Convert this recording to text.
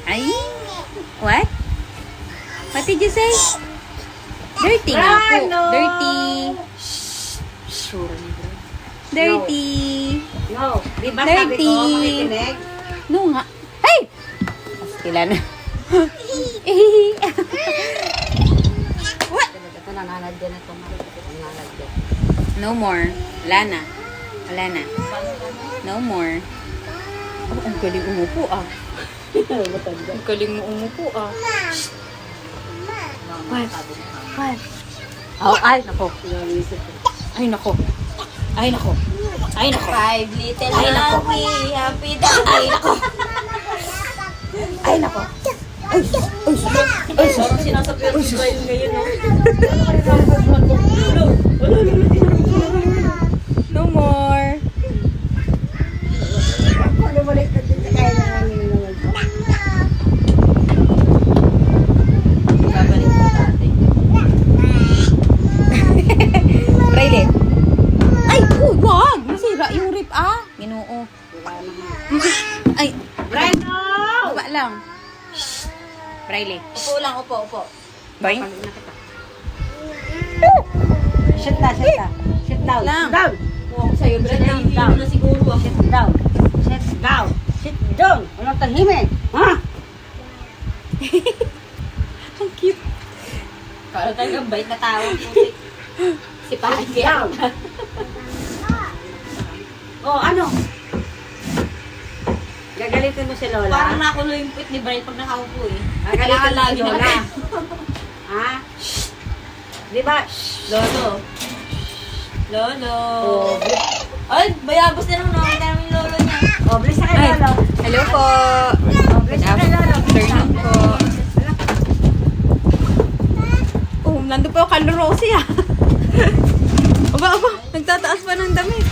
Ay! What? What did you say? Dirty nga po. No. Dirty. Sure. Dirty. No. Di ba sabi ko, Dirty. makikinig? No nga. Hey! Pastila na. What? Ito nananadyan ito. Nananadyan. No more. Wala na. Wala na. No more. Oh, ang galing umupo ah. Ang galing mo umupo ah. What? What? Oh, ay, nako. Ay, nako. Ay, nako. Ay, nako. Five little Ay, nako. happy dog. Ay, nako. Ay, nako. Ay, ay, ay, Parang sinasabi ko kayo ngayon, no? no more. Babalik ko dati. Riley. Ay, uy, wag. Masira yung rip ah. Ginoo. Ay, Breno! baba lang. Riley. Upo lang, upo, upo. Boing. Sit na, sit na. Sit down. Lang. Sit down. Kung sa'yo, Brad, Down, nahihilo down. na siguro ako. Sit down. Sit down. Sit down. Walang tahimik. Ha? Ang cute. Kala talagang bait na tao. Puti. Si Pahit kaya. Down. Oh, ano? Gagalitin mo si Lola? Parang nakulo yung puwit ni Brian pag nakaupo eh. Gagalitin mo si Lagi Lola? na. Ha? Di ba? Lolo. Lolo. Oh, Ay, bayabos na naman. Nakita namin yung lolo niya. oh, bless ka kay Ay. Lolo. Hello po. Oh, bless ka kay Lolo. Afternoon po. Oh, nandun po yung kalorosi ah. Aba, aba. Nagtataas pa ng damit.